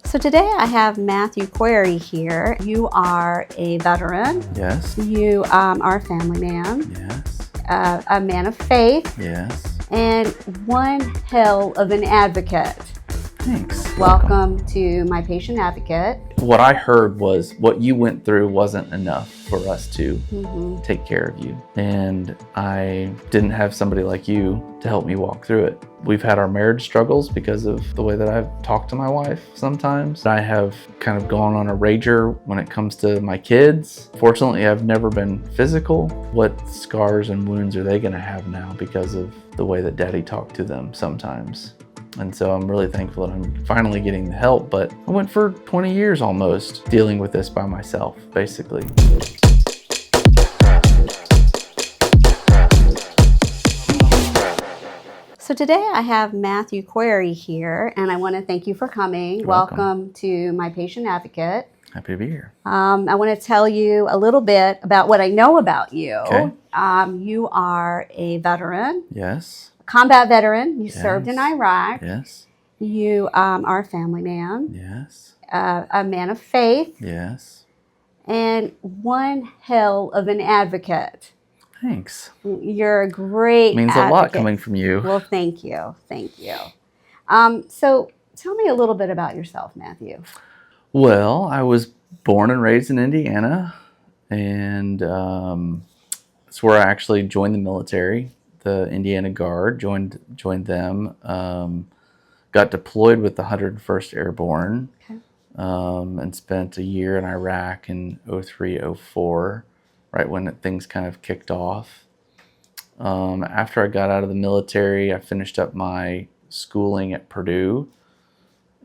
So today I have Mathew here. You are a veteran. Yes. You are a family man. Yes. A man of faith. Yes. And one hell of an advocate. Thanks. Welcome to My Patient Advocate. What I heard was what you went through wasn't enough for us to take care of you. And I didn't have somebody like you to help me walk through it. We've had our marriage struggles because of the way that I've talked to my wife sometimes. I have kind of gone on a rager when it comes to my kids. Fortunately, I've never been physical. What scars and wounds are they going to have now because of the way that Daddy talked to them sometimes? And so I'm really thankful that I'm finally getting the help, but I went for 20 years almost dealing with this by myself, basically. So today I have Mathew here, and I want to thank you for coming. Welcome to My Patient Advocate. Happy to be here. I want to tell you a little bit about what I know about you. Okay. You are a veteran. Yes. Combat veteran. You served in Iraq. Yes. You are a family man. Yes. A man of faith. Yes. And one hell of an advocate. Thanks. You're a great Means advocate. a lot coming from you. Well, thank you. Thank you. So tell me a little bit about yourself, Mathew. Well, I was born and raised in Indiana, and that's where I actually joined the military. The Indiana Guard, joined them, got deployed with the 101st Airborne, and spent a year in Iraq in 03, 04, right when things kind of kicked off. After I got out of the military, I finished up my schooling at Purdue,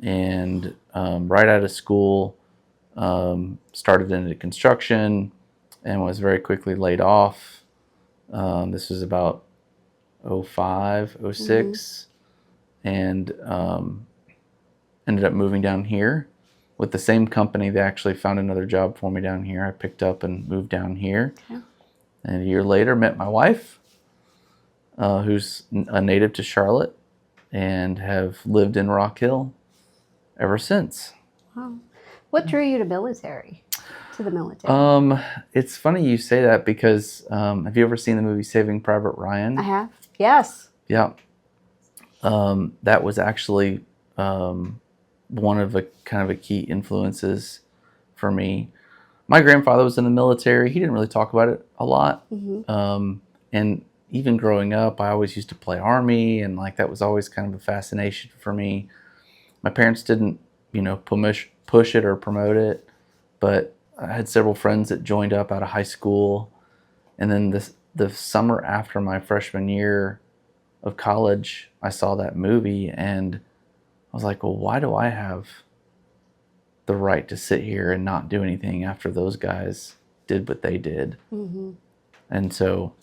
and right out of school, started into construction and was very quickly laid off. This was about 05, 06, and ended up moving down here with the same company. They actually found another job for me down here. I picked up and moved down here. Okay. And a year later, met my wife, who's a native to Charlotte, and have lived in Rock Hill ever since. Wow. What drew you to the military? It's funny you say that because have you ever seen the movie Saving Private Ryan? I have. Yes. Yeah. That was actually one of the kind of a key influences for me. My grandfather was in the military. He didn't really talk about it a lot. And even growing up, I always used to play Army, and like that was always kind of a fascination for me. My parents didn't, push it or promote it, but I had several friends that joined up out of high school. And then the summer after my freshman year of college, I saw that movie and I was like, well, why do I have the right to sit here and not do anything after those guys did what they did? And so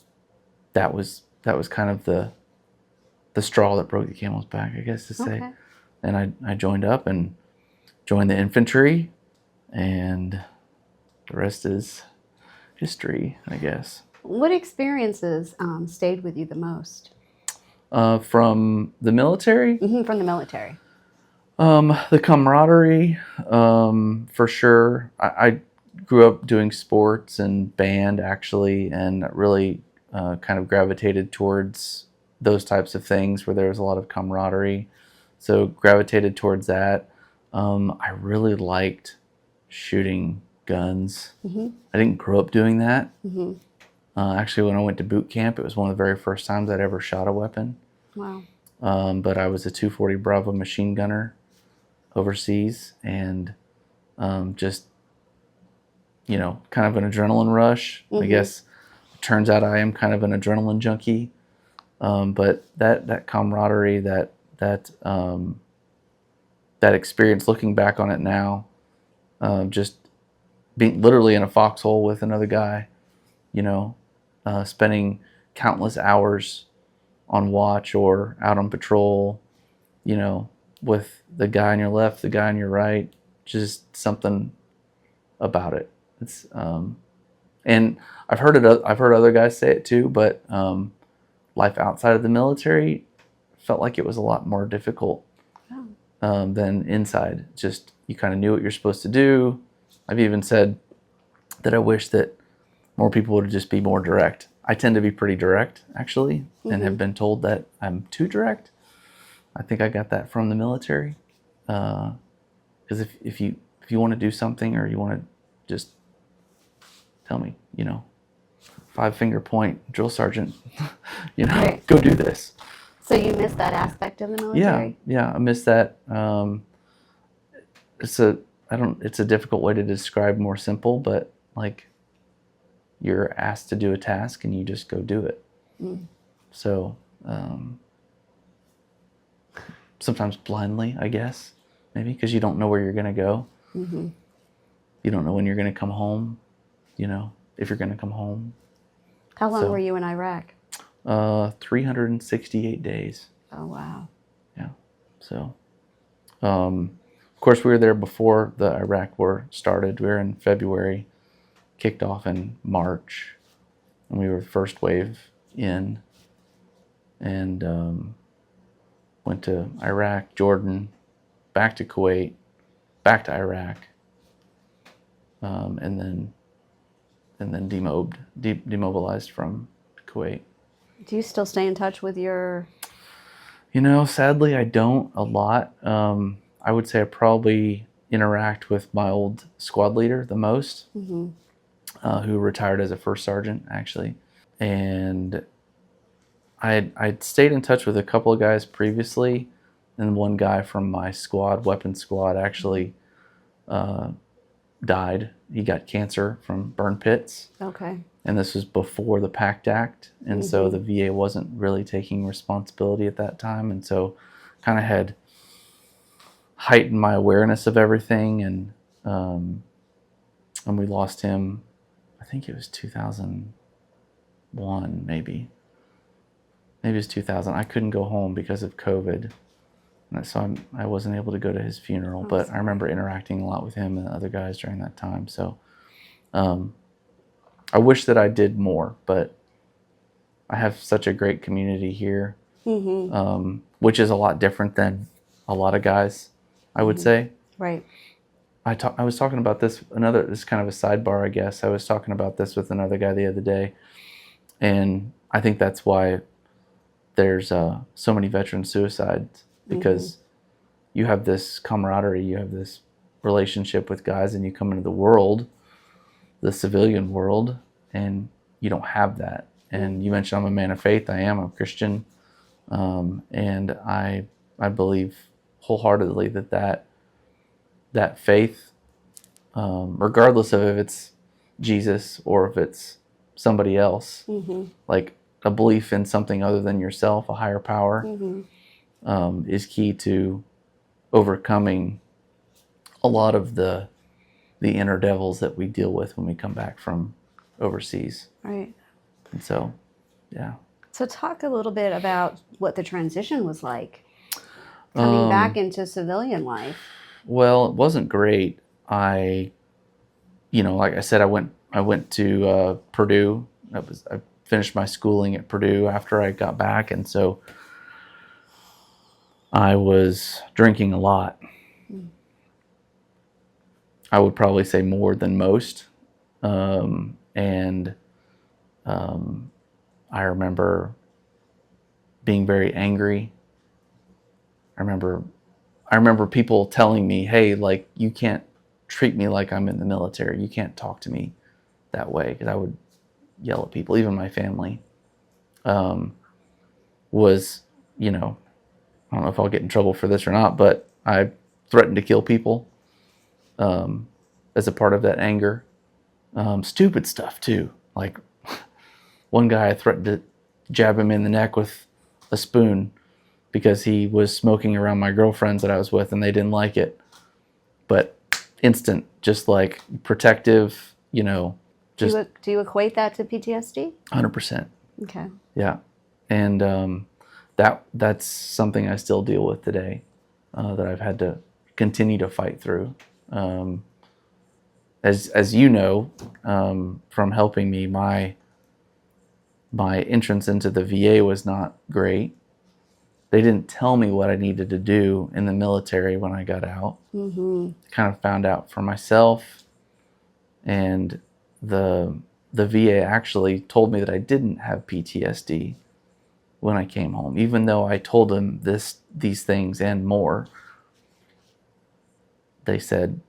that was kind of the straw that broke the camel's back, I guess to say. Okay. And I joined up and joined the infantry, and the rest is history, I guess. What experiences stayed with you the most? From the military? From the military. The camaraderie, for sure. I grew up doing sports and band, actually, and really kind of gravitated towards those types of things where there was a lot of camaraderie. So gravitated towards that. I really liked shooting guns. I didn't grow up doing that. Actually, when I went to boot camp, it was one of the very first times I'd ever shot a weapon. Wow. But I was a 240 Bravo machine gunner overseas, and just, kind of an adrenaline rush. I guess it turns out I am kind of an adrenaline junkie. But that camaraderie, that experience, looking back on it now, just being literally in a foxhole with another guy, spending countless hours on watch or out on patrol, with the guy on your left, the guy on your right, just something about it. It's and I've heard other guys say it too, but life outside of the military felt like it was a lot more difficult than inside. Just, you kind of knew what you're supposed to do. I've even said that I wish that more people would just be more direct. I tend to be pretty direct, actually, and have been told that I'm too direct. I think I got that from the military. Because if you want to do something, or you want to just tell me, 5-finger point, drill sergeant, Right. go do this. So you miss that aspect of the military? Yeah, I miss that. It's a difficult way to describe more simple, but like, you're asked to do a task and you just go do it. So sometimes blindly, I guess, maybe, because you don't know where you're going to go. You don't know when you're going to come home, if you're going to come home. How long were you in Iraq? 368 days. Oh, wow. Yeah. So, of course, we were there before the Iraq war started. We were in February, kicked off in March, and we were first wave in, and went to Iraq, Jordan, back to Kuwait, back to Iraq, and then demobilized from Kuwait. Do you still stay in touch with your... Sadly, I don't a lot. I would say I probably interact with my old squad leader the most, who retired as a first sergeant, actually. And I'd stayed in touch with a couple of guys previously, and one guy from my squad, weapons squad, actually died. He got cancer from burn pits. Okay. And this was before the PACT Act, and so the VA wasn't really taking responsibility at that time, and so kind of had heightened my awareness of everything, and we lost him. I think it was 2001, maybe it was 2000. I couldn't go home because of COVID, and so I wasn't able to go to his funeral. But I remember interacting a lot with him and the other guys during that time. So I wish that I did more, but I have such a great community here, which is a lot different than a lot of guys, I would say. Right. I was talking about this, this is kind of a sidebar, I guess. I was talking about this with another guy the other day, and I think that's why there's so many veteran suicides, because you have this camaraderie, you have this relationship with guys, and you come into the world, the civilian world, and you don't have that. And you mentioned I'm a man of faith. I am. I'm a Christian, and I believe wholeheartedly that faith, regardless of if it's Jesus or if it's somebody else, like a belief in something other than yourself, a higher power, is key to overcoming a lot of the inner devils that we deal with when we come back from overseas. Right. And so, yeah. So talk a little bit about what the transition was like coming back into civilian life. Well, it wasn't great. Like I said, I went to Purdue. I finished my schooling at Purdue after I got back, and so I was drinking a lot. I would probably say more than most. I remember being very angry. I remember people telling me, hey, like, you can't treat me like I'm in the military. You can't talk to me that way, because I would yell at people. Even my family was, I don't know if I'll get in trouble for this or not, but I threatened to kill people as a part of that anger. Stupid stuff too. Like, one guy, I threatened to jab him in the neck with a spoon because he was smoking around my girlfriends that I was with, and they didn't like it. But instant, just like protective, just... Do you equate that to PTSD? 100%. Okay. Yeah. And that's something I still deal with today, that I've had to continue to fight through. As you know, from helping me, my entrance into the VA was not great. They didn't tell me what I needed to do in the military when I got out. Mm-hmm. Kind of found out for myself, and the VA actually told me that I didn't have PTSD when I came home, even though I told them these things and more. They said,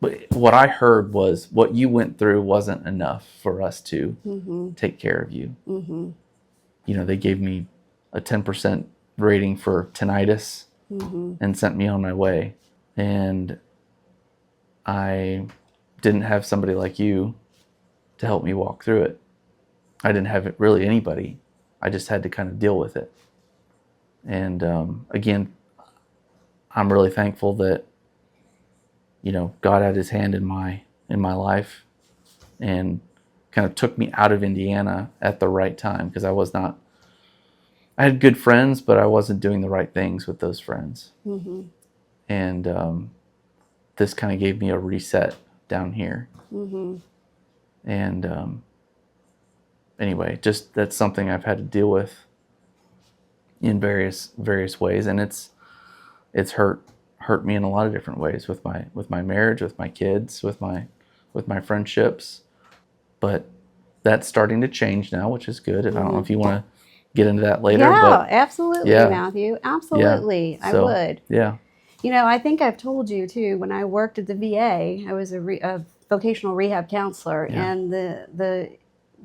but what I heard was what you went through wasn't enough for us to Mm-hmm. take care of you. Mm-hmm. You know, they gave me a 10% rating for tinnitus Mm-hmm. and sent me on my way. And I didn't have somebody like you to help me walk through it. I didn't have really anybody. I just had to kind of deal with it. And again, I'm really thankful that, you know, God had his hand in my life and kind of took me out of Indiana at the right time, because I had good friends, but I wasn't doing the right things with those friends. Mm-hmm. And this kind of gave me a reset down here. Mm-hmm. And anyway, just that's something I've had to deal with in various ways, and it's hurt me in a lot of different ways, with my marriage, with my kids, with my friendships. But that's starting to change now, which is good. And I don't know if you want to get into that later. Yeah, but absolutely, yeah. Matthew. Absolutely, Yeah. I So, would. Yeah. You know, I think I've told you too, when I worked at the VA, I was a vocational rehab counselor, Yeah. and the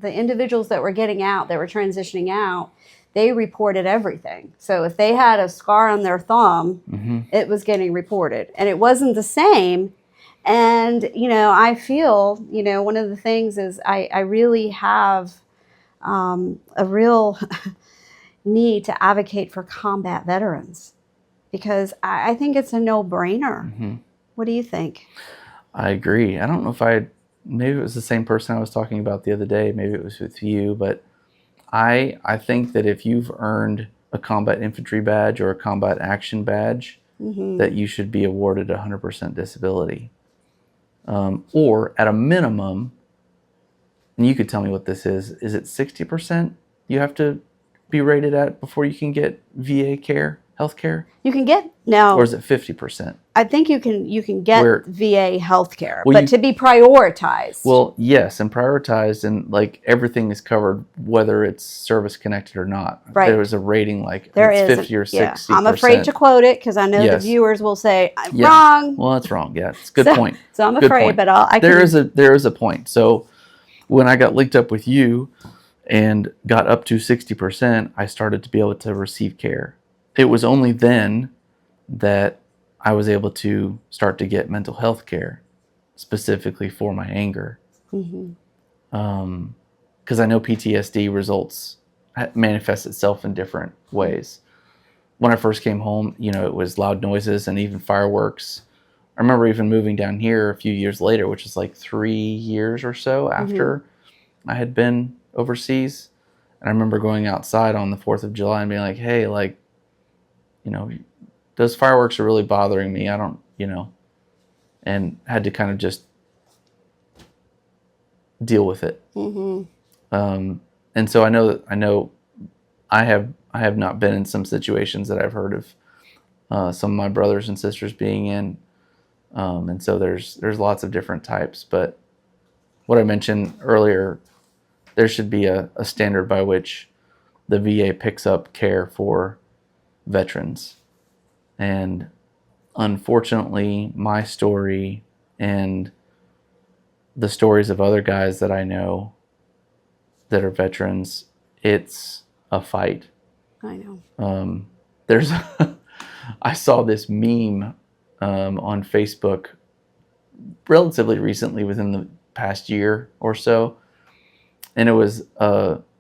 individuals that were getting out, that were transitioning out, they reported everything. So if they had a scar on their thumb, Mm-hmm. it was getting reported, and it wasn't the same. And, you know, I feel, you know, one of the things is I really have a real need to advocate for combat veterans, because I think it's a no-brainer. Mm-hmm. What do you think? I agree. I don't know if maybe it was the same person I was talking about the other day. Maybe it was with you, but I think that if you've earned a combat infantry badge or a combat action badge, Mm-hmm. that you should be awarded 100% disability. Or at a minimum, and you could tell me what this is it 60% you have to be rated at before you can get VA care, health care? You can get now, or is it 50%? I think you can get VA health care, Well, but to be prioritized. Well, yes, and prioritized, and like everything is covered, whether it's service connected or not. Right. There was a rating like there it's is 50 or 60%. Yeah. I'm afraid to quote it because I know Yes. the viewers will say I'm Yeah. wrong. Well, that's wrong. Yeah, it's a good point. So I'm Good afraid, point. but there is a point. So when I got linked up with you and got up to 60%, I started to be able to receive care. It was only then that I was able to start to get mental health care, specifically for my anger. Mm-hmm. Because I know PTSD manifests itself in different ways. When I first came home, you know, it was loud noises and even fireworks. I remember even moving down here a few years later, which is like 3 years or so after I had been overseas. And I remember going outside on the 4th of July and being like, hey, like, you know, those fireworks are really bothering me. I don't, you know, and had to kind of just deal with it. Mm-hmm. And so I have not been in some situations that I've heard of some of my brothers and sisters being in. And so there's lots of different types. But what I mentioned earlier, there should be a standard by which the VA picks up care for veterans. And unfortunately, my story and the stories of other guys that I know that are veterans, it's a fight. I know. There's I saw this meme on Facebook relatively recently, within the past year or so, and it was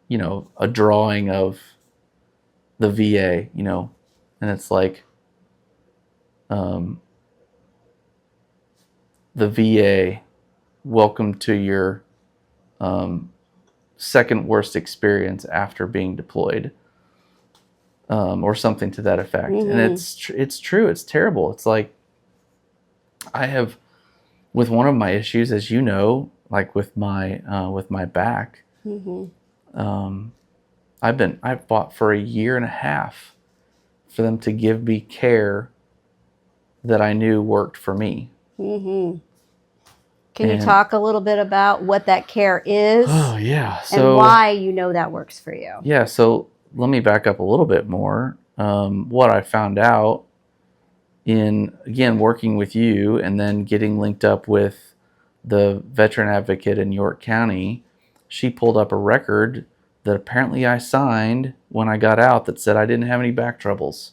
you know, a drawing of the VA, you know, and it's like the VA, welcome to your second worst experience after being deployed, or something to that effect. Mm-hmm. And it's true. It's terrible. It's like I have, with one of my issues, as you know, like with my back, Mm-hmm. I've fought for a year and a half for them to give me care that I knew worked for me. Mm-hmm. Can you talk a little bit about what that care is? Oh, yeah. And why you know that works for you? Yeah, so let me back up a little bit more. What I found out in, again, working with you and then getting linked up with the veteran advocate in York County, she pulled up a record that apparently I signed when I got out that said I didn't have any back troubles.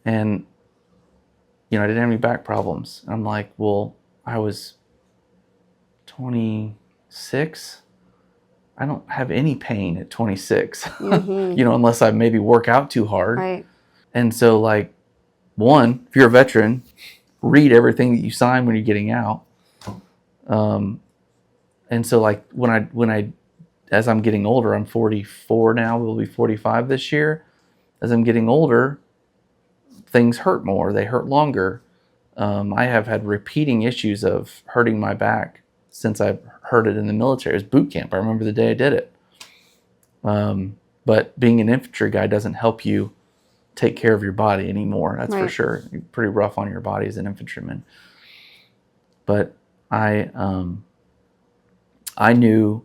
And, I didn't have any back problems. I'm like, well, I was 26. I don't have any pain at 26, Mm-hmm. Unless I maybe work out too hard. Right. And so, like, one, if you're a veteran, read everything that you sign when you're getting out. And so, like, when I, as I'm getting older, I'm 44 now, we'll be 45 this year. As I'm getting older, things hurt more. They hurt longer. I have had repeating issues of hurting my back since I heard it in the military. It was boot camp. I remember the day I did it. But being an infantry guy doesn't help you take care of your body anymore. That's for sure. You're pretty rough on your body as an infantryman. But I knew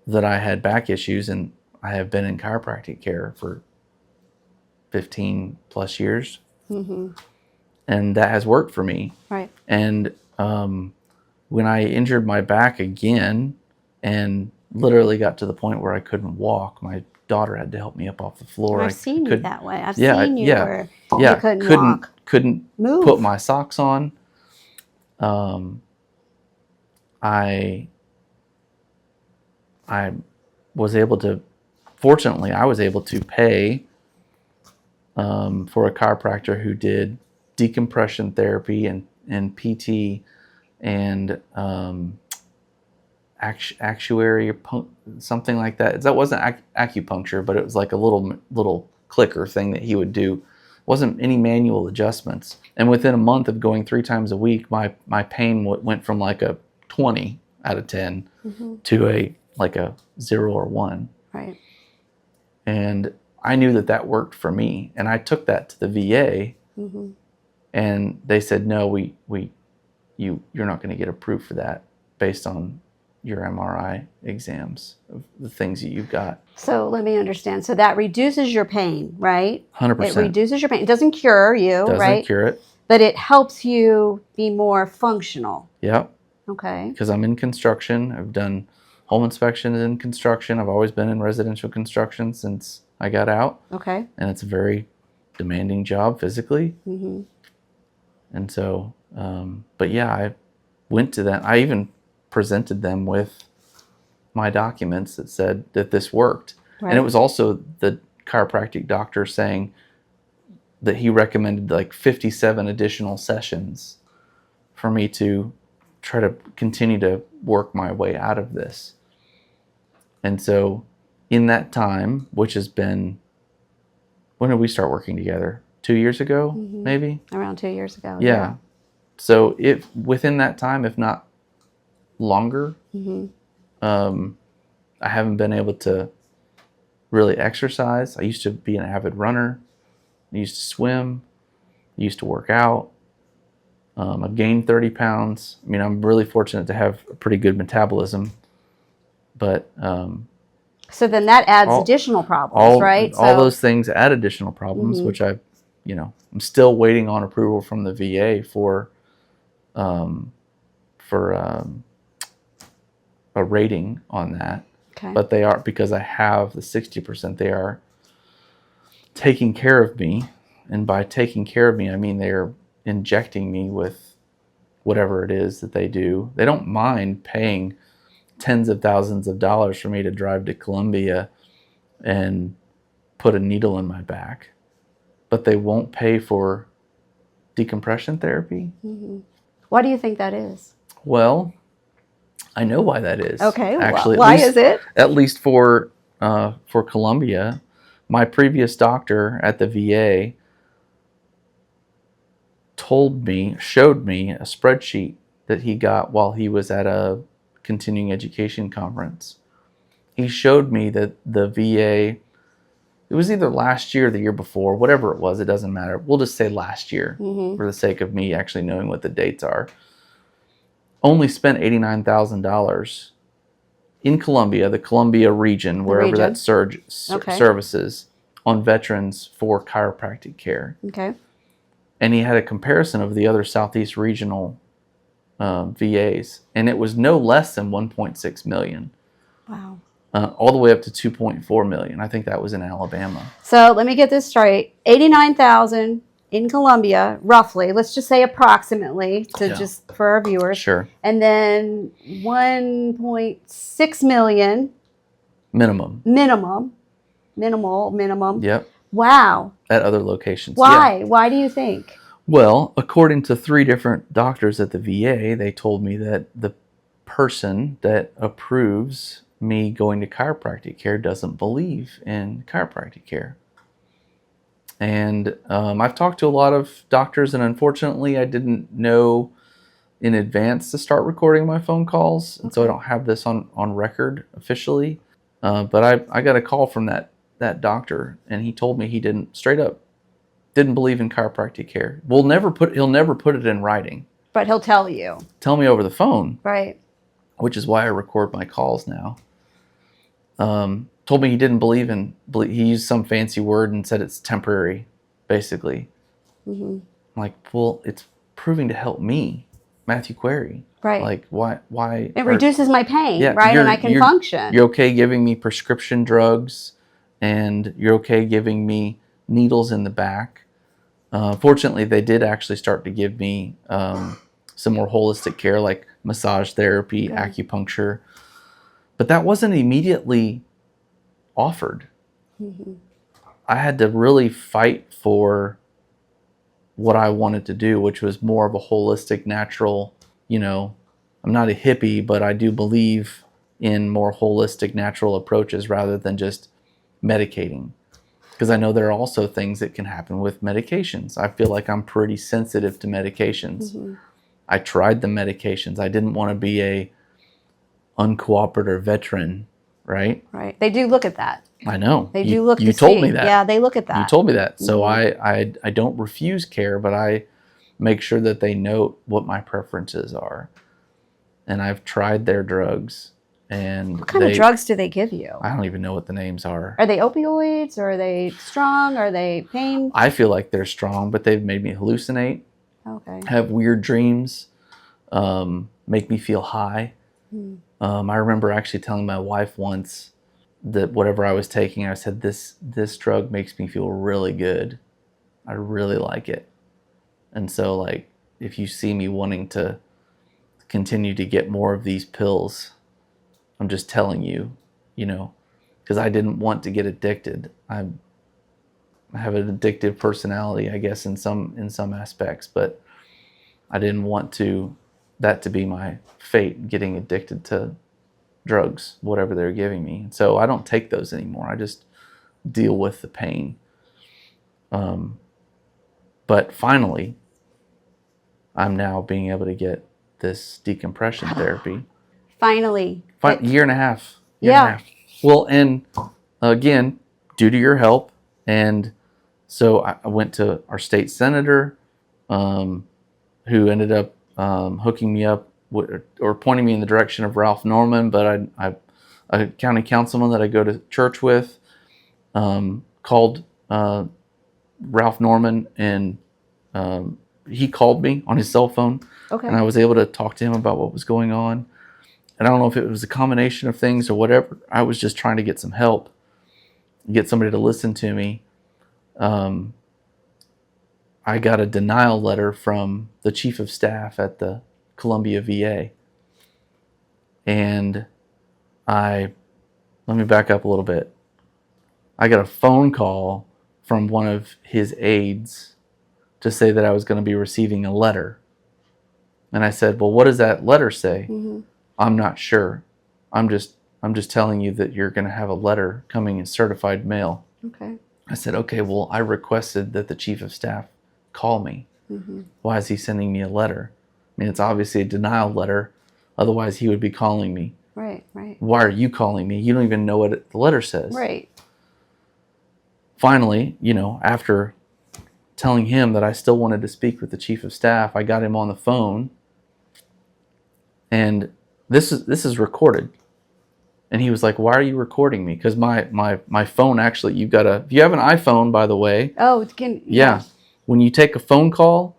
that I had back issues, and I have been in chiropractic care for 15 plus years. Mm-hmm. And that has worked for me. Right. And when I injured my back again and literally got to the point where I couldn't walk, my daughter had to help me up off the floor. I've seen you that way. I've seen you where you couldn't walk. Couldn't move. Put my socks on. I was able to, fortunately, I was able to pay for a chiropractor who did decompression therapy and PT and actuary, something like that. That wasn't acupuncture, but it was like a little clicker thing that he would do. It wasn't any manual adjustments. And within a month of going 3 times a week, my pain went from like a 20 out of 10 to a 0 or 1. Right. And I knew that worked for me, and I took that to the VA, and they said, no, you're not going to get approved for that based on your MRI exams of the things that you've got. So let me understand. So that reduces your pain, right? 100%. It reduces your pain. It doesn't cure you, right? Doesn't cure it. But it helps you be more functional. Yep. Okay. Because I'm in construction. I've done home inspections in construction. I've always been in residential construction since I got out. Okay. And it's a very demanding job physically. Mm-hmm. And so, but yeah, I went to them. I even presented them with my documents that said that this worked. Right. And it was also the chiropractic doctor saying that he recommended 57 additional sessions for me to try to continue to work my way out of this. And so in that time, which has been, when did we start working together? 2 years ago, maybe? Around 2 years ago. Yeah. So within that time, if not longer, I haven't been able to really exercise. I used to be an avid runner. I used to swim. I used to work out. I've gained 30 pounds. I mean, I'm really fortunate to have a pretty good metabolism. But so then that adds additional problems, right? All those things add additional problems, which I'm still waiting on approval from the VA for a rating on that. Okay. But they are, because I have the 60%, they are taking care of me. And by taking care of me, I mean they're injecting me with whatever it is that they do. They don't mind paying tens of thousands of dollars for me to drive to Columbia and put a needle in my back, but they won't pay for decompression therapy. Why do you think that is? Well, I know why that is. Okay, actually, why is it? At least for Columbia, my previous doctor at the VA showed me a spreadsheet that he got while he was at a continuing education conference. He showed me that the VA it was either last year or the year before, whatever it was, it doesn't matter. We'll just say last year for the sake of me actually knowing what the dates are. Only spent $89,000 in Columbia, the Columbia region, wherever that services, on veterans for chiropractic care. Okay. And he had a comparison of the other Southeast regional VAs, and it was no less than 1.6 million. Wow. All the way up to 2.4 million. I think that was in Alabama. So let me get this straight. 89,000 in Columbia, roughly. Let's just say approximately, just for our viewers. Sure. And then 1.6 million. Minimum. Minimal. Yep. Wow. At other locations. Why? Yeah. Why do you think? Well, according to 3 different doctors at the VA, they told me that the person that approves me going to chiropractic care doesn't believe in chiropractic care. And I've talked to a lot of doctors, and unfortunately I didn't know in advance to start recording my phone calls, and so I don't have this on record officially. But I got a call from that doctor, and he told me he didn't believe in chiropractic care. He'll never put it in writing. But he'll tell you. Tell me over the phone. Right. Which is why I record my calls now. Told me he didn't believe, he used some fancy word and said it's temporary, basically. Mm-hmm. Like, well, it's proving to help me, Mathew Query. Right. Like, why? It reduces my pain, right? And I can function. You're okay giving me prescription drugs, and you're okay giving me needles in the back. Fortunately, they did actually start to give me some more holistic care, like massage therapy, acupuncture. But that wasn't immediately offered. Mm-hmm. I had to really fight for what I wanted to do, which was more of a holistic, natural, I'm not a hippie, but I do believe in more holistic, natural approaches rather than just medicating. Because I know there are also things that can happen with medications. I feel like I'm pretty sensitive to medications. Mm-hmm. I tried the medications. I didn't want to be a uncooperative veteran, right? Right. They do look at that. I know. They do look. You told me that. Yeah, they look at that. You told me that. So I don't refuse care, but I make sure that they note what my preferences are. And I've tried their drugs. And what kind of drugs do they give you? I don't even know what the names are. Are they opioids? Or are they strong? Are they pain? I feel like they're strong, but they've made me hallucinate. Okay. Have weird dreams. Make me feel high. I remember actually telling my wife once that whatever I was taking, I said, this drug makes me feel really good. I really like it. And so, like, if you see me wanting to continue to get more of these pills, I'm just telling you, because I didn't want to get addicted. I have an addictive personality, I guess, in some aspects, but I didn't want that to be my fate, getting addicted to drugs, whatever they're giving me. So I don't take those anymore. I just deal with the pain. But finally, I'm now being able to get this decompression therapy. Finally. Year and a half. Well, and again, due to your help. And so I went to our state senator, who ended up hooking me up or pointing me in the direction of Ralph Norman. But a county councilman that I go to church with called Ralph Norman, and he called me on his cell phone. Okay. And I was able to talk to him about what was going on. And I don't know if it was a combination of things or whatever. I was just trying to get some help, get somebody to listen to me. I got a denial letter from the chief of staff at the Columbia VA. And let me back up a little bit. I got a phone call from one of his aides to say that I was going to be receiving a letter. And I said, well, what does that letter say? Mm-hmm. I'm not sure. I'm just telling you that you're going to have a letter coming in certified mail. Okay. I said, okay, well, I requested that the chief of staff call me. Mm-hmm. Why is he sending me a letter? I mean, it's obviously a denial letter. Otherwise, he would be calling me. Right. Why are you calling me? You don't even know what the letter says. Right. finally, after telling him that I still wanted to speak with the chief of staff, I got him on the phone, and this is recorded. And he was like, "Why are you recording me?" Because my phone actually, if you have an iPhone, by the way. Oh, Yeah. When you take a phone call,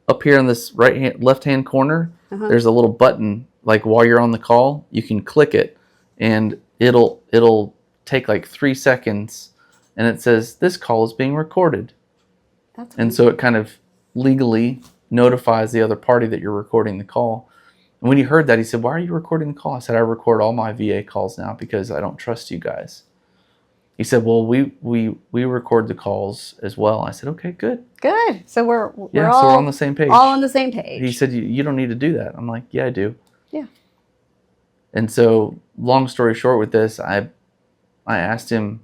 up here in this left hand corner, there's a little button, like while you're on the call, you can click it, and it'll take like 3 seconds, and it says this call is being recorded. And so it kind of legally notifies the other party that you're recording the call. And when he heard that, he said, "Why are you recording the call?" I said, "I record all my VA calls now because I don't trust you guys." He said, "Well, we record the calls as well." I said, "Okay, good." Good. So we're so we're on the same page. All on the same page. He said, you don't need to do that. I'm like, "Yeah, I do." Yeah. And so, long story short with this, I asked him,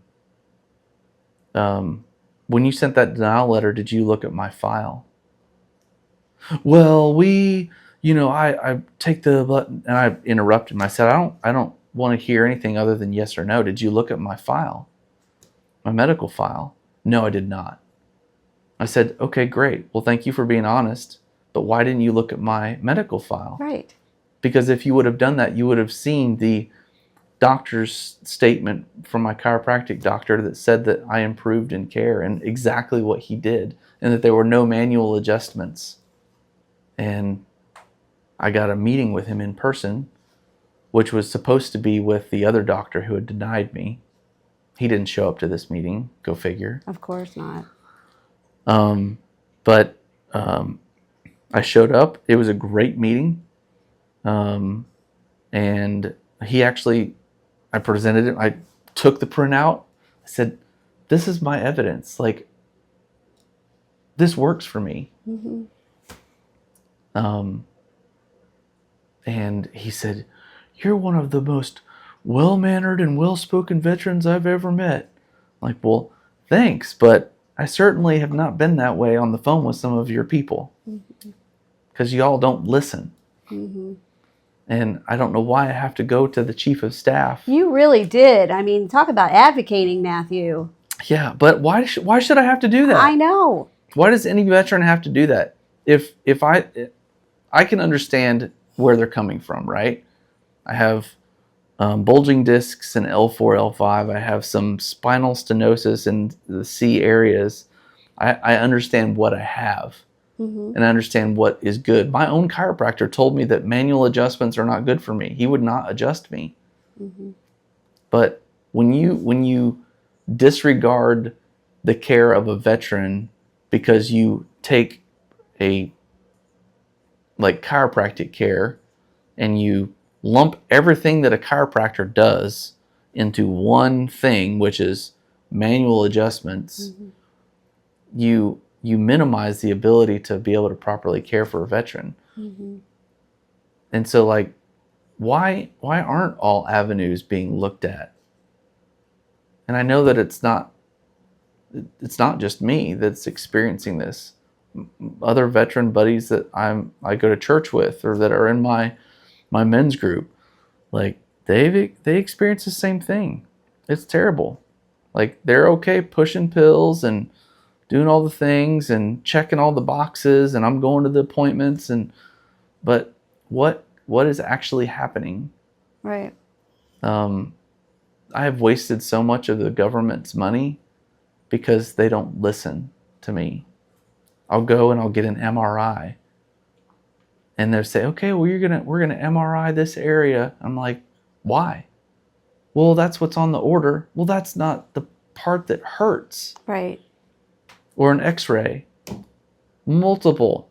when you sent that denial letter, did you look at my file? "Well, I take the button," and I interrupted him. I said, I don't want to hear anything other than yes or no. "Did you look at my file, my medical file?" "No, I did not." I said, "Okay, great. Well, thank you for being honest, but why didn't you look at my medical file?" Right. Because if you would have done that, you would have seen the doctor's statement from my chiropractic doctor that said that I improved in care and exactly what he did, and that there were no manual adjustments. And I got a meeting with him in person, which was supposed to be with the other doctor who had denied me. He didn't show up to this meeting. Go figure. Of course not. But I showed up. It was a great meeting. And he actually, I presented it. I took the printout. I said, "This is my evidence. Like, this works for me." Mm-hmm. And he said, "You're one of the most well-mannered and well-spoken veterans I've ever met." I'm like, "Well, thanks, but I certainly have not been that way on the phone with some of your people, because y'all don't listen." Mm-hmm. And I don't know why I have to go to the chief of staff. You really did. I mean, talk about advocating, Matthew. Yeah, but why should I have to do that? I know. Why does any veteran have to do that? If I can understand where they're coming from, right? I have bulging discs in L4, L5. I have some spinal stenosis in the C areas. I understand what I have. Mm-hmm. And I understand what is good. My own chiropractor told me that manual adjustments are not good for me. He would not adjust me. Mm-hmm. But when you disregard the care of a veteran because you take a chiropractic care and you lump everything that a chiropractor does into one thing, which is manual adjustments, mm-hmm. you minimize the ability to be able to properly care for a veteran. Mm-hmm. And so, why aren't all avenues being looked at? And I know that it's not just me that's experiencing this. Other veteran buddies that I go to church with, or that are in my men's group, they experience the same thing. It's terrible. They're okay pushing pills and doing all the things and checking all the boxes, and I'm going to the appointments, but what is actually happening? Right. I have wasted so much of the government's money because they don't listen to me. I'll go and I'll get an MRI, and they'll say, "Okay, well, we're gonna MRI this area." I'm like, "Why?" "Well, that's what's on the order." Well, that's not the part that hurts. Right. Or an X-ray. Multiple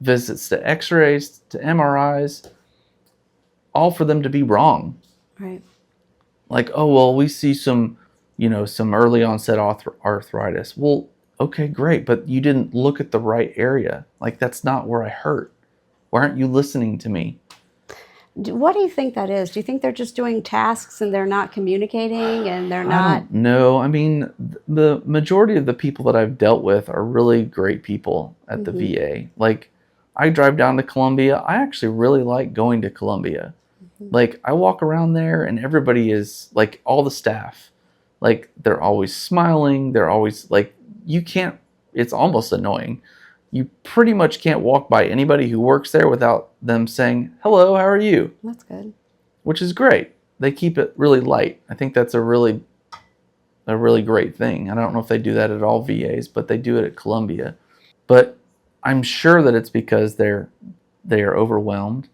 visits to X-rays, to MRIs, all for them to be wrong. Right. "Oh, well, we see some early onset arthritis." Well, okay, great, but you didn't look at the right area. That's not where I hurt. Why aren't you listening to me? What do you think that is? Do you think they're just doing tasks and they're not communicating and they're not? I don't know. I mean, the majority of the people that I've dealt with are really great people at the VA. I drive down to Columbia. I actually really like going to Columbia. I walk around there and everybody is, all the staff, Like, they're always smiling. They're always like, you can't, it's almost annoying. You pretty much can't walk by anybody who works there without them saying, hello, how are you? That's good. Which is great. They keep it really light. I think that's a really great thing. I don't know if they do that at all VAs, but they do it at Columbia. But I'm sure that it's because they are overwhelmed.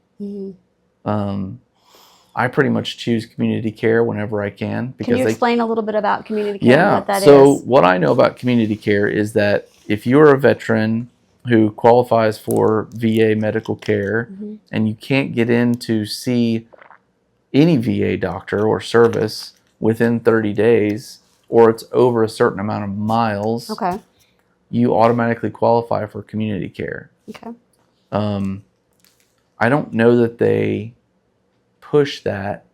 I pretty much choose community care whenever I can. Can you explain a little bit about community care Yeah. and what that So is? what I know about community care is that if you're a veteran who qualifies for VA medical care and you can't get in to see any VA doctor or service within 30 days, or it's over a certain amount of miles, Okay. you automatically qualify for community care. Okay. I don't know that they push that.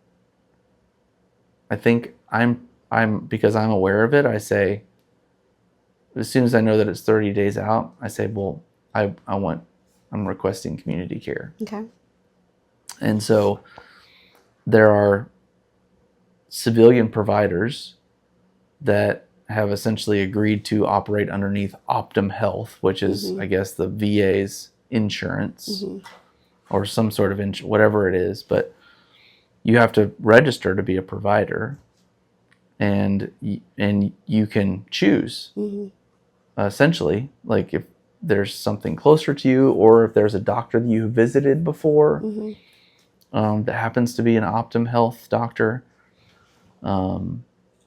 I think I'm because I'm aware of it, I say, as soon as I know that it's 30 days out, I say, well, I'm requesting community care. Okay. And so there are civilian providers that have essentially agreed to operate underneath Optum Health, which is, I guess, the VA's insurance or some sort of whatever it is. But you have to register to be a provider, and you can choose, essentially, like if there's something closer to you, or if there's a doctor that you visited before that happens to be an Optum Health doctor.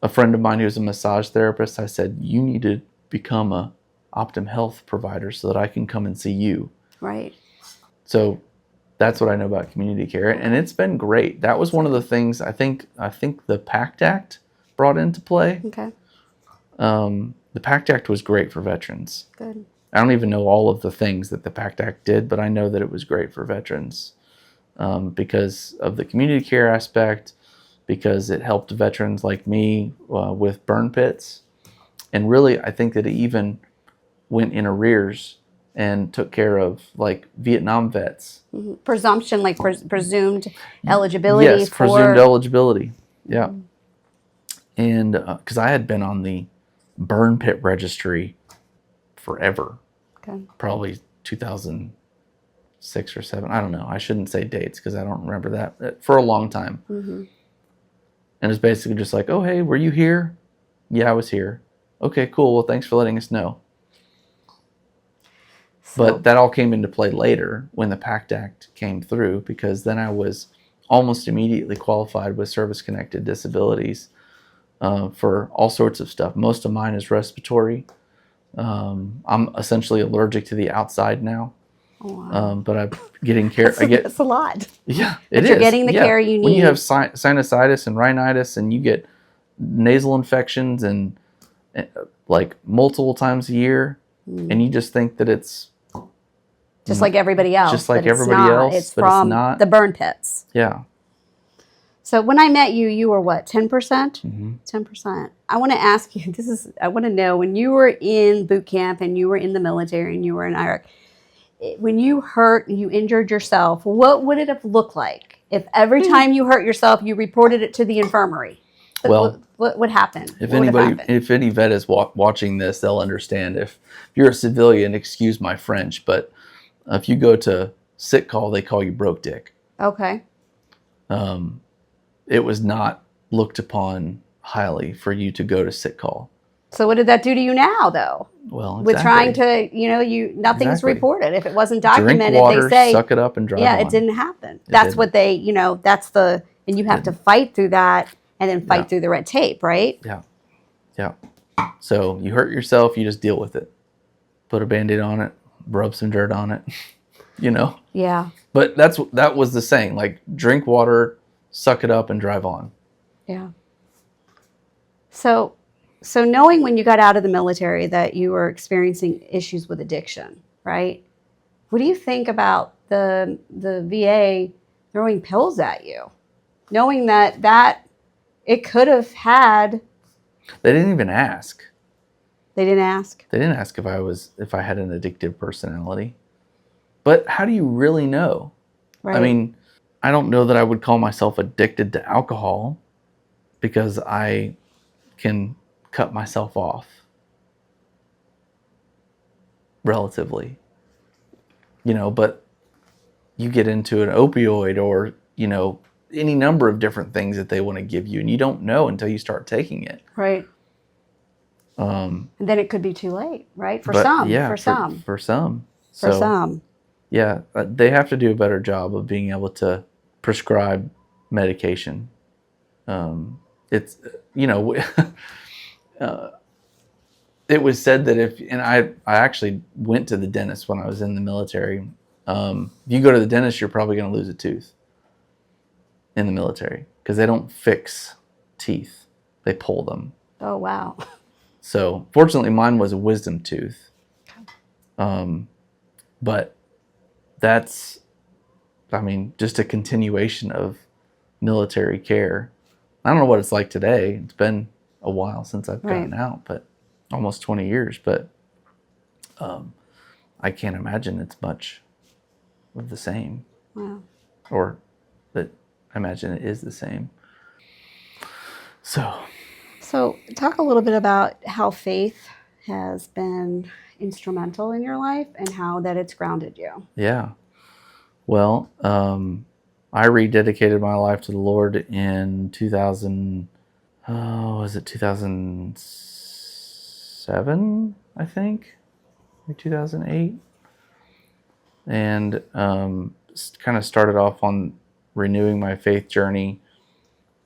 A friend of mine who's a massage therapist, I said, you need to become a Optum Health provider so that I can come and see you. Right. So that's what I know about community care, and it's been great. That was one of the things I think the PACT Act brought into play. Okay. The PACT Act was great for veterans. Good. I don't even know all of the things that the PACT Act did, but I know that it was great for veterans because of the community care aspect, because it helped veterans like me with burn pits. And really, I think that it even went in arrears and took care of like Vietnam vets. Presumption, like presumed eligibility. Yes, presumed eligibility. Yeah. And because I had been on the burn pit registry forever. Okay. Probably 2006 or 7. I don't know. I shouldn't say dates because I don't remember that. For a long time. And it's basically just like, oh, hey, were you here? Yeah, I was here. Okay, cool. Well, thanks for letting us know. But that all came into play later when the PACT Act came through, because then I was almost immediately qualified with service-connected disabilities for all sorts of stuff. Most of mine is respiratory. I'm essentially allergic to the outside now. Oh, wow. But I'm getting care. That's a lot. Yeah, but you're getting the care you need. When you have sinusitis and rhinitis, and you get nasal infections and like multiple times a year, and you just think that it's just like everybody else. Just like everybody else. It's from the burn pits. Yeah. So when I met you, you were what, 10%? 10%. I want to ask you, I want to know, when you were in boot camp and you were in the military and you were in Iraq, when you hurt and you injured yourself, what would it have looked like if every time you hurt yourself, you reported it to the infirmary? Well, what would happen? If any vet is watching this, they'll understand. If you're a civilian, excuse my French, but if you go to sick call, they call you broke dick. Okay. It was not looked upon highly for you to go to sick call. So what did that do to you now, though? Well, exactly. With trying to, nothing's reported. If it wasn't documented, drink water, they say, suck it up and drive on. Yeah, it didn't happen. That's what they, and you have to fight through that and then fight through the red tape, right? Yeah. Yeah. So you hurt yourself, you just deal with it. Put a Band-Aid on it, rub some dirt on it, Yeah. But that was the saying, like, drink water, suck it up and drive on. Yeah. So knowing when you got out of the military that you were experiencing issues with addiction, right? What do you think about the VA throwing pills at you? Knowing that it could have had... They didn't even ask. They didn't ask? They didn't ask if I had an addictive personality. But how do you really know? Right. I mean, I don't know that I would call myself addicted to alcohol, because I can cut myself off relatively, but you get into an opioid or, any number of different things that they want to give you, and you don't know until you start taking it. Right. And then it could be too late, right? For some. Yeah, they have to do a better job of being able to prescribe medication. It's, it was said that I actually went to the dentist when I was in the military. If you go to the dentist, you're probably going to lose a tooth in the military because they don't fix teeth. They pull them. Oh, wow. So fortunately mine was a wisdom tooth. But that's, just a continuation of military care. I don't know what it's like today. It's been a while since I've gotten out, but almost 20 years. But I can't imagine it's much of the same. Wow. Or that I imagine it is the same. So talk a little bit about how faith has been instrumental in your life and how that it's grounded you. Yeah. Well, I rededicated my life to the Lord in 2007, I think, or 2008. And kind of started off on renewing my faith journey,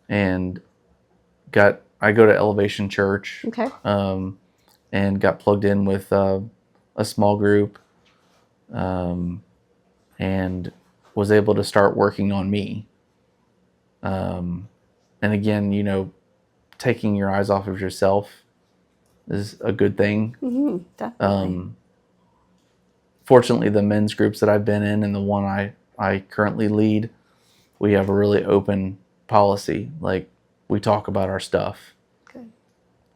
and I go to Elevation Church. Okay. And got plugged in with a small group, and was able to start working on me. And again, taking your eyes off of yourself is a good thing. Mm-hmm, definitely. Fortunately, the men's groups that I've been in and the one I currently lead, we have a really open policy. Like, we talk about our stuff. Good.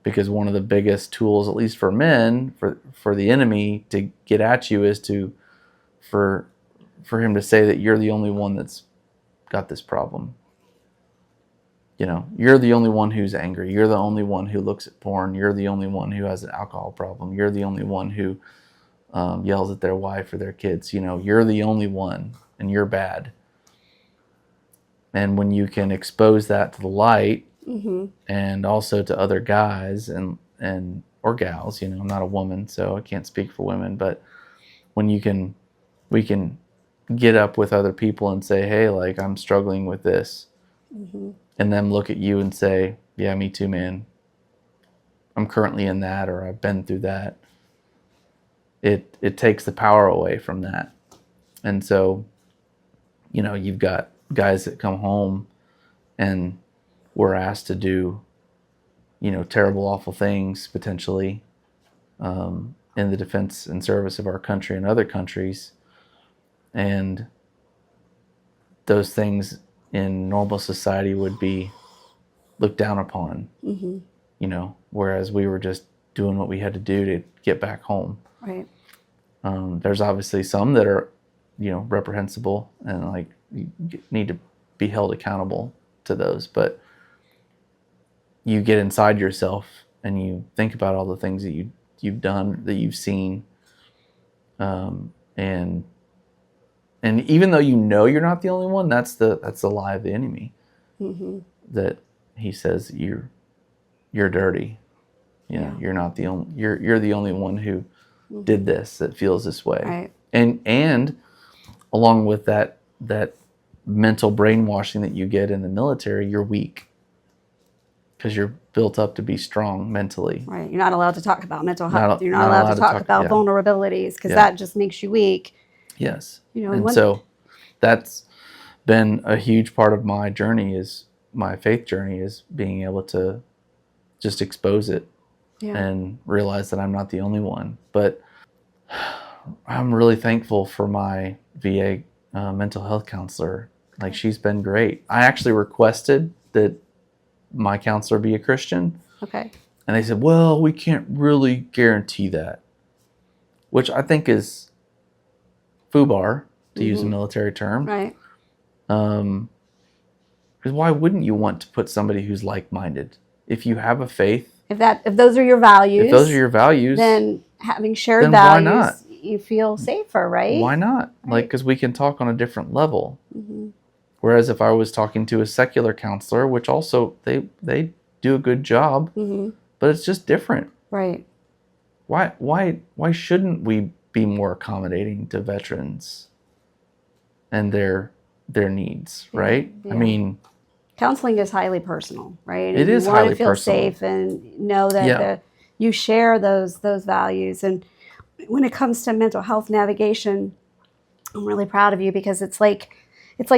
Because one of the biggest tools, at least for men, for the enemy to get at you is for him to say that you're the only one that's got this problem. You're the only one who's angry. You're the only one who looks at porn. You're the only one who has an alcohol problem. You're the only one who yells at their wife or their kids. You're the only one, and you're bad. And when you can expose that to the light, mm-hmm. and also to other guys and or gals, I'm not a woman, so I can't speak for women, but when we can get up with other people and say, hey, like, I'm struggling with this, mm-hmm. and them look at you and say, yeah, me too, man. I'm currently in that, or I've been through that. It takes the power away from that. And so, you've got guys that come home and we're asked to do, terrible, awful things potentially in the defense and service of our country and other countries. And those things in normal society would be looked down upon, mm-hmm. Whereas we were just doing what we had to do to get back home. Right. There's obviously some that are, reprehensible and like you need to be held accountable to those, but you get inside yourself and you think about all the things that you've done, that you've seen, and even though you're not the only one, that's the lie of the enemy, mm-hmm. that he says you're dirty, you're not the only, you're the only one who mm-hmm. did this, that feels this way, right. And along with that mental brainwashing that you get in the military, you're weak because you're built up to be strong mentally. Right. You're not allowed to talk about mental health. You're not allowed to talk about vulnerabilities because that just makes you weak. Yes. So that's been a huge part of my faith journey is being able to just expose it and realize that I'm not the only one. But I'm really thankful for my VA mental health counselor. Like, she's been great. I actually requested that my counselor be a Christian. Okay. And they said, well, we can't really guarantee that, which I think is FUBAR, to mm-hmm. use a military term. Right. Because why wouldn't you want to put somebody who's like-minded if you have a faith, if those are your values, then having shared then values, why not? You feel safer, right? Why not? Right. Like, because we can talk on a different level. Whereas if I was talking to a secular counselor, which also they do a good job, but it's just different. Right. Why shouldn't we be more accommodating to veterans and their needs, right? Yeah. I mean, counseling is highly personal, right? It and is you want highly to feel personal. safe and know that you share those values. And when it comes to mental health navigation, I'm really proud of you, because it's like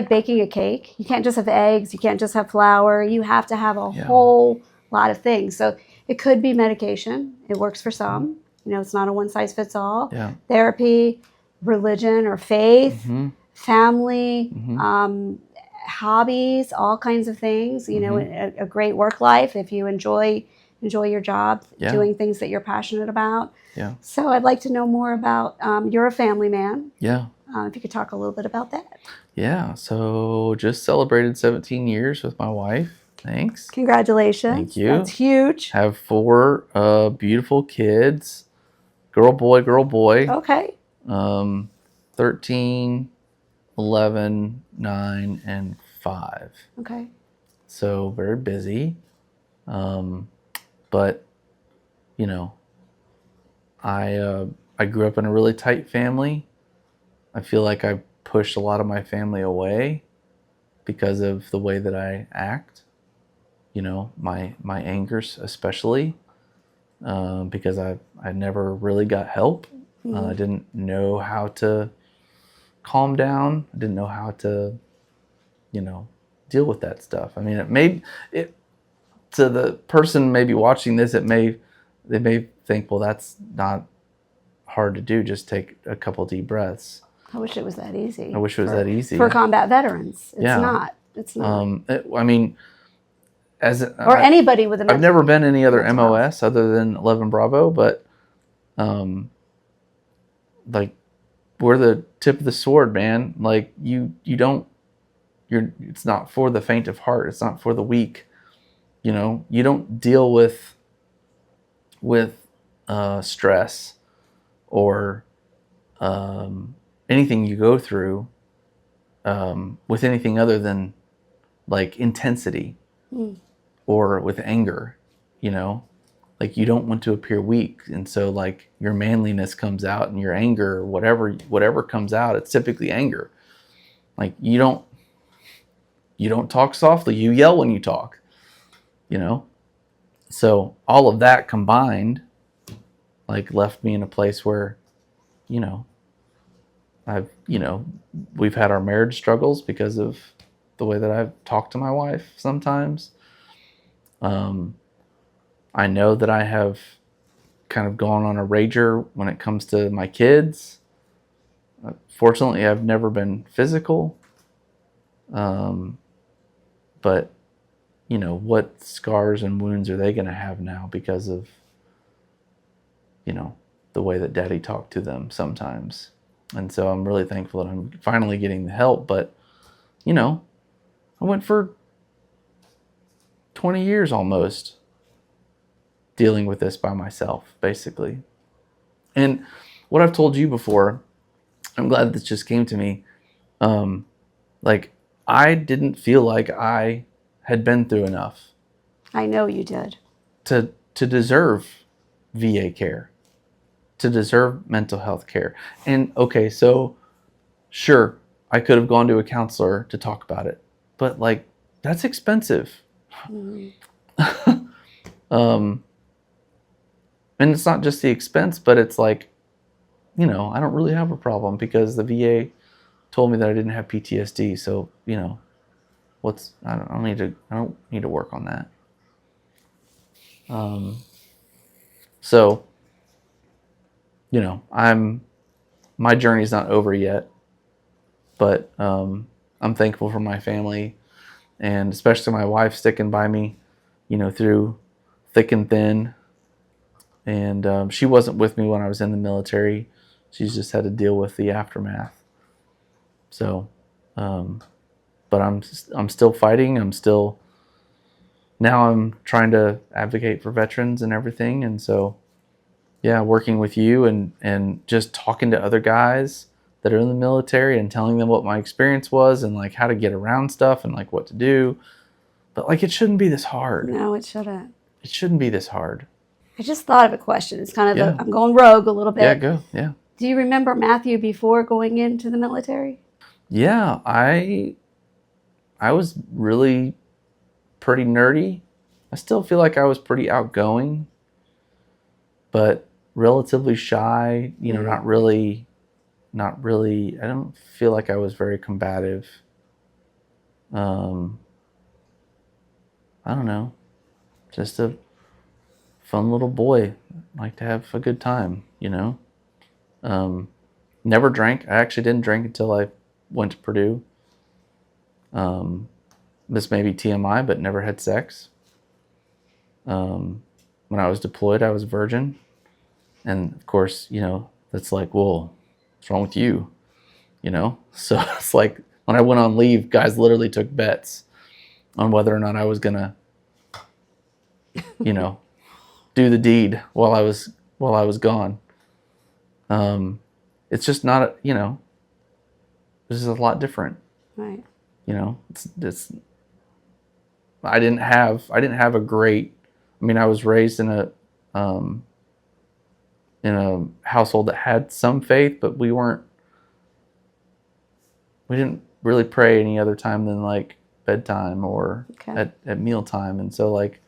baking a cake. You can't just have eggs, you can't just have flour, you have to have a whole lot of things. So it could be medication. It works for some. It's not a one size fits all. Yeah. Therapy, religion or faith, family, hobbies, all kinds of things. A great work life if you enjoy your job, doing things that you're passionate about. Yeah. So I'd like to know more about, you're a family man. Yeah. If you could talk a little bit about that. Yeah. So just celebrated 17 years with my wife. Thanks. Congratulations. Thank you. That's huge. Have 4 beautiful kids. Girl, boy, girl, boy. Okay. 13, 11, 9, and 5. Okay. So very busy. But I grew up in a really tight family. I feel like I pushed a lot of my family away because of the way that I act. My angers especially, because I never really got help. I didn't know how to calm down. I didn't know how to, deal with that stuff. I mean, to the person maybe watching this, they may think, well, that's not hard to do. Just take a couple deep breaths. I wish it was that easy. I wish it was that easy. For combat veterans. It's not. It's not. Or anybody with I've never been any other MOS other than 11 Bravo, but like, we're the tip of the sword, man. Like, it's not for the faint of heart. It's not for the weak. You don't deal with stress or anything you go through with anything other than like intensity or with anger. Like, you don't want to appear weak, and so like your manliness comes out, and your anger, or whatever comes out, it's typically anger. Like, you don't talk softly, you yell when you talk. So all of that combined, like, left me in a place where, we've had our marriage struggles because of the way that I've talked to my wife sometimes. I know that I have kind of gone on a rager when it comes to my kids. Fortunately, I've never been physical. But what scars and wounds are they going to have now because of, the way that Daddy talked to them sometimes. And so I'm really thankful that I'm finally getting the help. But, I went for 20 years almost dealing with this by myself, basically. And what I've told you before, I'm glad this just came to me. Like, I didn't feel like I had been through enough. I know you did. To deserve VA care, to deserve mental health care. And okay, so sure, I could have gone to a counselor to talk about it, but like, that's expensive. And it's not just the expense, but it's like, I don't really have a problem because the VA told me that I didn't have PTSD. So, I don't need to work on that. So, my journey's not over yet, but I'm thankful for my family, and especially my wife sticking by me, through thick and thin. And she wasn't with me when I was in the military. She's just had to deal with the aftermath. So, but I'm still fighting. I'm still, now I'm trying to advocate for veterans and everything. And so, yeah, working with you and just talking to other guys that are in the military and telling them what my experience was and like how to get around stuff and like what to do. But like, it shouldn't be this hard. No, it shouldn't. It shouldn't be this hard. I just thought of a question. It's kind of Yeah. I'm going rogue a little bit. Yeah, go. Yeah. Do you remember Mathew before going into the military? Yeah, I was really pretty nerdy. I still feel like I was pretty outgoing, but relatively shy, you know, not really, I don't feel like I was very combative. I don't know, just a fun little boy, like to have a good time, you know. Never drank. I actually didn't drink until I went to Purdue. This may be TMI, but never had sex. When I was deployed, I was a virgin. And of course, you know, that's like, well, what's wrong with you? You know? So it's like when I went on leave, guys literally took bets on whether or not I was going to, you know, do the deed while I was gone. It's just not, you know, this is a lot different. Right. You know, it's I didn't have a great, I mean, I was raised in a household that had some faith, but we didn't really pray any other time than like bedtime or at mealtime. And so like,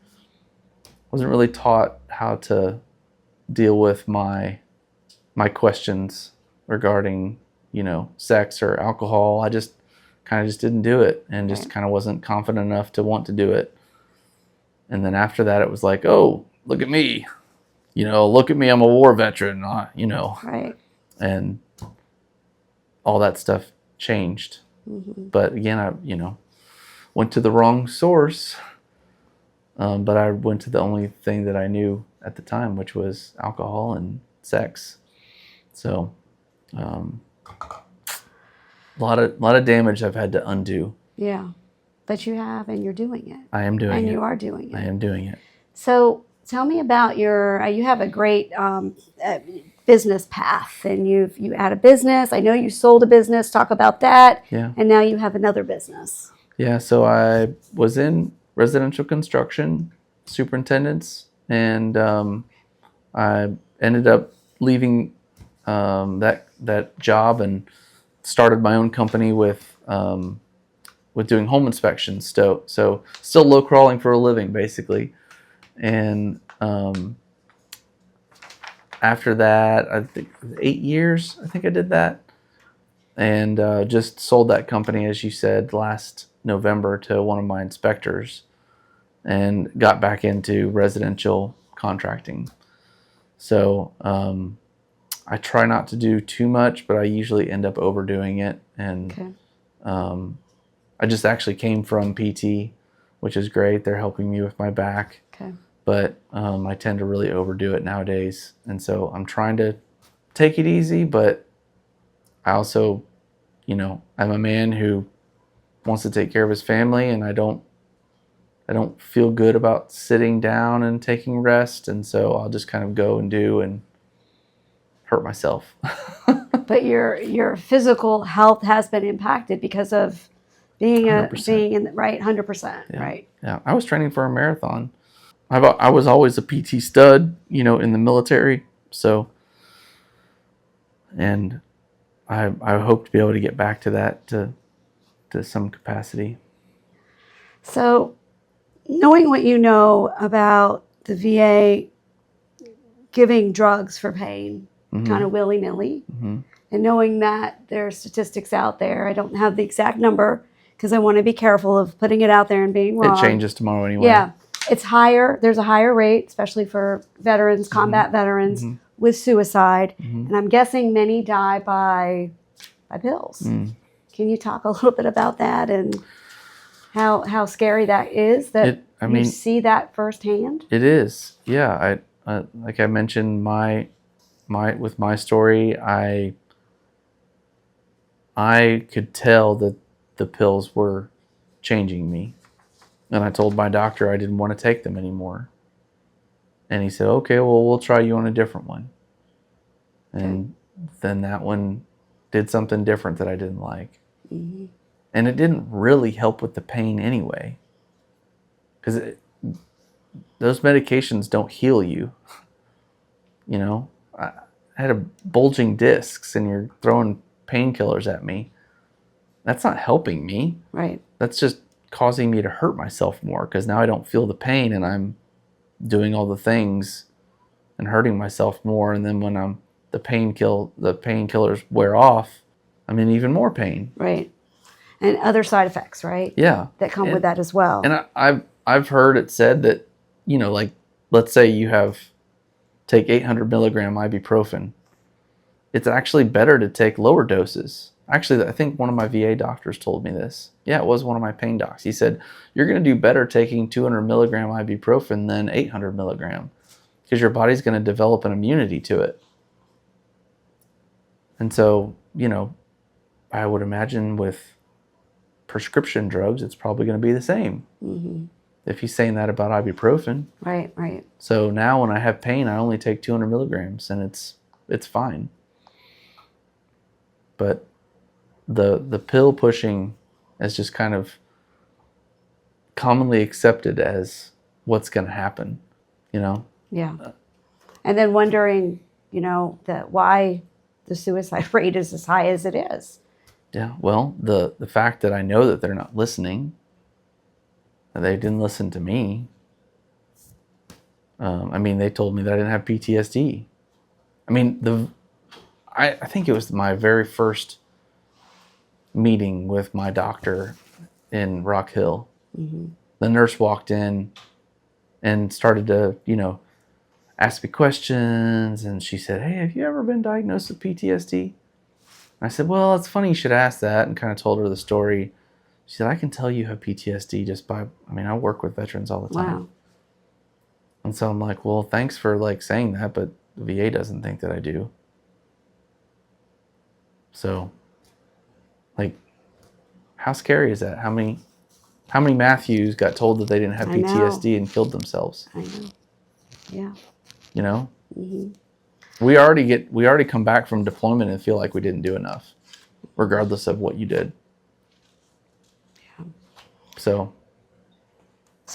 wasn't really taught how to deal with my questions regarding, you know, sex or alcohol. I just kind of just didn't do it and just kind of wasn't confident enough to want to do it. And then after that, it was like, oh, look at me, you know, look at me. I'm a war veteran, you know, right. And all that stuff changed. Mm-hmm. But again, I, you know, went to the wrong source. But I went to the only thing that I knew at the time, which was alcohol and sex. So, a lot of damage I've had to undo. Yeah, but you have, and you're doing it. I am doing it. And you are doing it. I am doing it. So tell me about you have a great business path, and you had a business. I know you sold a business. Talk about that. Yeah. And now you have another business. Yeah. So I was in residential construction superintendents, and I ended up leaving that job and started my own company with doing home inspections. So still low crawling for a living, basically. And after that, I think 8 years, I think I did that, and just sold that company, as you said, last November to one of my inspectors, and got back into residential contracting. So I try not to do too much, but I usually end up overdoing it. And I just actually came from PT, which is great. They're helping me with my back. Okay. But I tend to really overdo it nowadays. And so I'm trying to take it easy, but I also, you know, I'm a man who wants to take care of his family, and I don't feel good about sitting down and taking rest. And so I'll just kind of go and do and hurt myself. But your physical health has been impacted because of being 100%, Yeah. right? Yeah. I was training for a marathon. I was always a PT stud, you know, in the military. So, and I hope to be able to get back to that to some capacity. So, knowing what you know about the VA giving drugs for pain, kind of willy-nilly, and knowing that there are statistics out there, I don't have the exact number because I want to be careful of putting it out there and being wrong. It changes tomorrow anyway. Yeah. It's higher. There's a higher rate, especially for veterans, combat veterans, with suicide. And I'm guessing many die by pills. Can you talk a little bit about that and how scary that is, that you see that firsthand? It is. Yeah. I like I mentioned with my story, I could tell that the pills were changing me. And I told my doctor I didn't want to take them anymore. And he said, okay, well, we'll try you on a different one. And then that one did something different that I didn't like. Mm-hmm. And it didn't really help with the pain anyway. Because those medications don't heal you. You know, I had a bulging discs and you're throwing painkillers at me. That's not helping me. Right. That's just causing me to hurt myself more because now I don't feel the pain and I'm doing all the things and hurting myself more. And then when the painkillers wear off, I'm in even more pain. Right. And other side effects, right? Yeah. That come with that as well. And I've heard it said that, you know, like, let's say you take 800 milligram ibuprofen. It's actually better to take lower doses. Actually, I think one of my VA doctors told me this. Yeah, it was one of my pain docs. He said, you're going to do better taking 200 milligram ibuprofen than 800 milligram because your body's going to develop an immunity to it. And so, you know, I would imagine with prescription drugs, it's probably going to be the same. Mm-hmm. If he's saying that about ibuprofen. Right, right. So now when I have pain, I only take 200 milligrams and it's fine. But the pill pushing is just kind of commonly accepted as what's going to happen, you know? Yeah. And then wondering, you know, that why the suicide rate is as high as it is. Yeah. Well, the fact that I know that they're not listening, they didn't listen to me. I mean, they told me that I didn't have PTSD. I mean, I think it was my very first meeting with my doctor in Rock Hill. Mm-hmm. The nurse walked in and started to, you know, ask me questions. And she said, hey, have you ever been diagnosed with PTSD? And I said, well, it's funny you should ask that, and kind of told her the story. She said, I can tell you have PTSD just by, I mean, I work with veterans all the time. Wow. And so I'm like, well, thanks for like saying that, but the VA doesn't think that I do. So, like, how scary is that? How many Mathews got told that they didn't have PTSD and killed themselves? I know. Yeah. You know? Mm-hmm. We already come back from deployment and feel like we didn't do enough, regardless of what you did. Yeah. So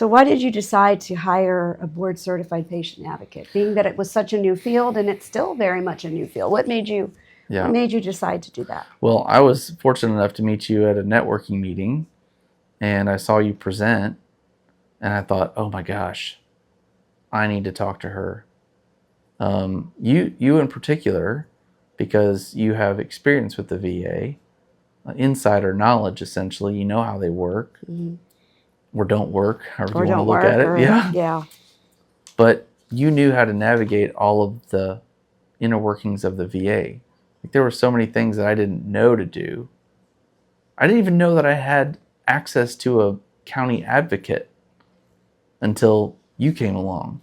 why did you decide to hire a board-certified patient advocate, being that it was such a new field and it's still very much a new field? What made you decide to do that? Well, I was fortunate enough to meet you at a networking meeting, and I saw you present, and I thought, oh my gosh, I need to talk to her. You in particular, because you have experience with the VA, insider knowledge, essentially. You know how they work. Mm-hmm. Or don't work, however you want to look at it. Yeah. But you knew how to navigate all of the inner workings of the VA. Like, there were so many things that I didn't know to do. I didn't even know that I had access to a county advocate until you came along.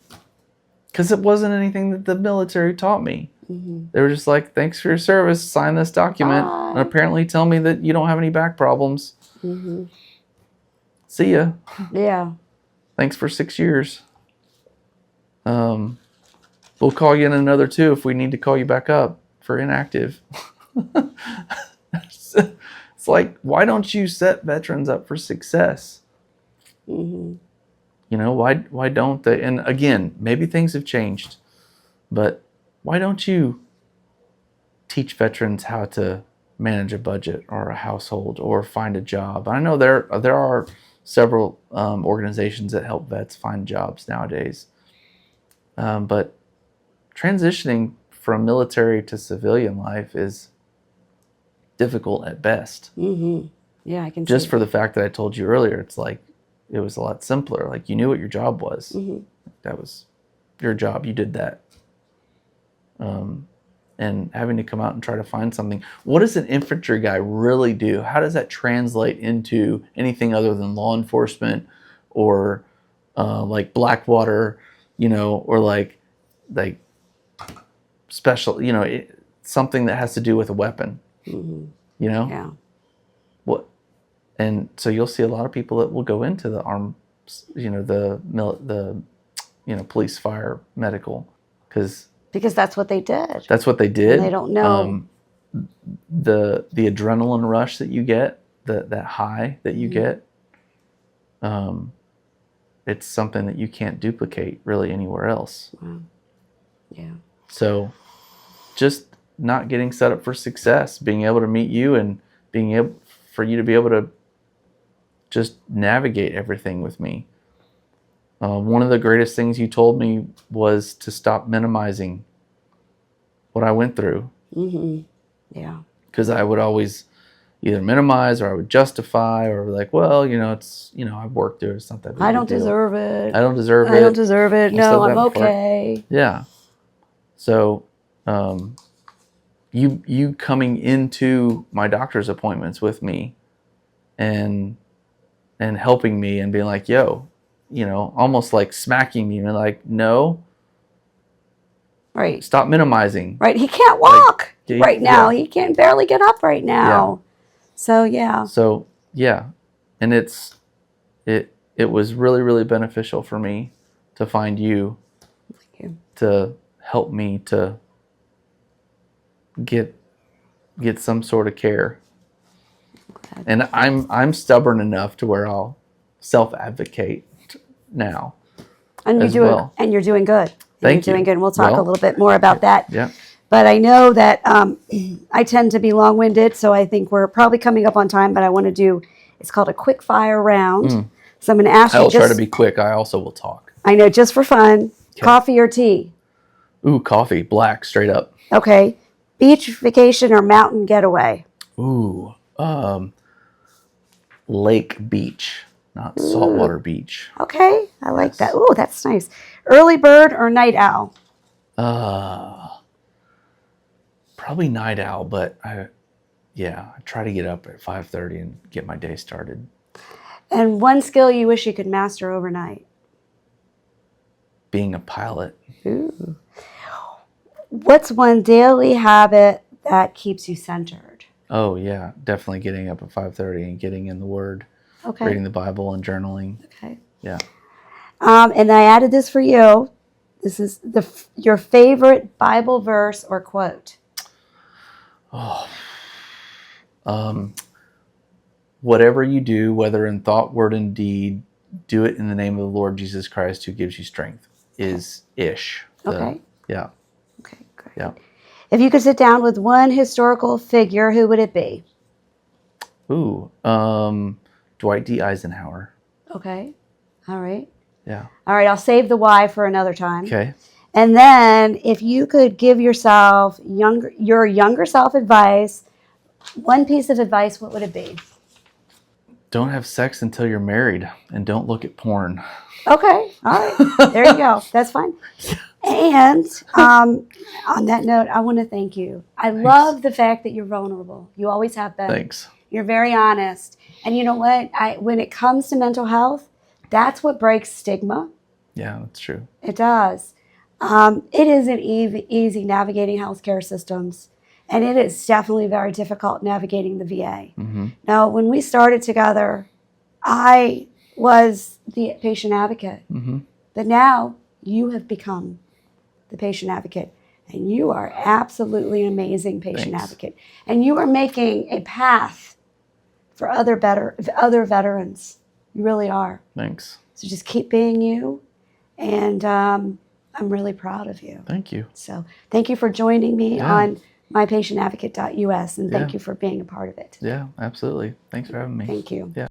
Because it wasn't anything that the military taught me. Mm-hmm. They were just like, thanks for your service, sign this document, and apparently tell me that you don't have any back problems. Mm-hmm. See ya. Yeah. Thanks for 6 years. We'll call you in another 2 if we need to call you back up for inactive. It's like, why don't you set veterans up for success? Mm-hmm. You know, why don't they? And again, maybe things have changed, but why don't you teach veterans how to manage a budget or a household or find a job? I know there are several organizations that help vets find jobs nowadays. But transitioning from military to civilian life is difficult at best. Mm-hmm. Yeah, I can see Just for the fact that I told you earlier, it's like, it was a lot simpler. Like, you knew what your job was. Mm-hmm. That was your job. You did that. And having to come out and try to find something. What does an infantry guy really do? How does that translate into anything other than law enforcement or like Blackwater, you know, or like special, you know, something that has to do with a weapon, you know? Yeah. What? And so you'll see a lot of people that will go into the armed the police, fire, medical, because that's what they did. that's what they did. And they don't know. The adrenaline rush that you get, that high that you get, it's something that you can't duplicate really anywhere else. Wow. Yeah. So just not getting set up for success, being able to meet you and being able for you to be able to just navigate everything with me. One of the greatest things you told me was to stop minimizing what I went through. Mm-hmm. Yeah. Because I would always either minimize or I would justify or like, well, it's, I've worked through it. It's not that big I of a don't deal. deserve it. I don't deserve it. I don't deserve it. No, I'm okay. Yeah. So, you coming into my doctor's appointments with me and helping me and being like, yo, almost like smacking me and like, no, right, stop minimizing. Right. He can't walk right now. Yeah. He can barely get up right now. Yeah. So, yeah. And it was really, really beneficial for me to find you. Thank you. To help me to get some sort of care. And I'm stubborn enough to where I'll self-advocate now. And you're doing good. Thank you. Doing good. And we'll talk a little bit more about that. Yeah. But I know that I tend to be long-winded, so I think we're probably coming up on time. But I want to do, it's called a quick fire round. So I'm going to ask you. I'll try to be quick. I also will talk. I know, just for fun. Okay. Coffee or tea? Ooh, coffee, black, straight up. Okay. Beach vacation or mountain getaway? Ooh, lake beach, not saltwater beach. Okay, I like that. Ooh, that's nice. Early bird or night owl? Probably night owl, but I try to get up at 5:30 and get my day started. And one skill you wish you could master overnight? Being a pilot. Ooh. What's one daily habit that keeps you centered? Oh yeah, definitely getting up at 5:30 and getting in the Word, reading the Bible and journaling. Okay. Yeah. And I added this for you. This is your favorite Bible verse or quote. Oh. Whatever you do, whether in thought, word, and deed, do it in the name of the Lord Jesus Christ, who gives you strength. Is ish. Okay. Yeah. Okay, great. Yeah. If you could sit down with one historical figure, who would it be? Ooh, Dwight D. Eisenhower. Okay. All right. Yeah. All right, I'll save the why for another time. Okay. And then if you could give yourself your younger self advice, one piece of advice, what would it be? Don't have sex until you're married and don't look at porn. Okay. All right. There you go. That's fine. And on that note, I want to thank you. I love the fact that you're vulnerable. You always have been. Thanks. You're very honest. And you know what? When it comes to mental health, that's what breaks stigma. Yeah, that's true. It does. It isn't easy navigating healthcare systems. And it is definitely very difficult navigating the VA. Mm-hmm. Now, when we started together, I was the patient advocate. Mm-hmm. But now you have become the patient advocate. And you are absolutely an amazing patient advocate. And you are making a path for other veterans. You really are. Thanks. So just keep being you. And I'm really proud of you. Thank you. So thank you for joining me on mypatientadvocate.us. And thank you for being a part of it. Yeah, absolutely. Thanks for having me. Thank you. Yeah.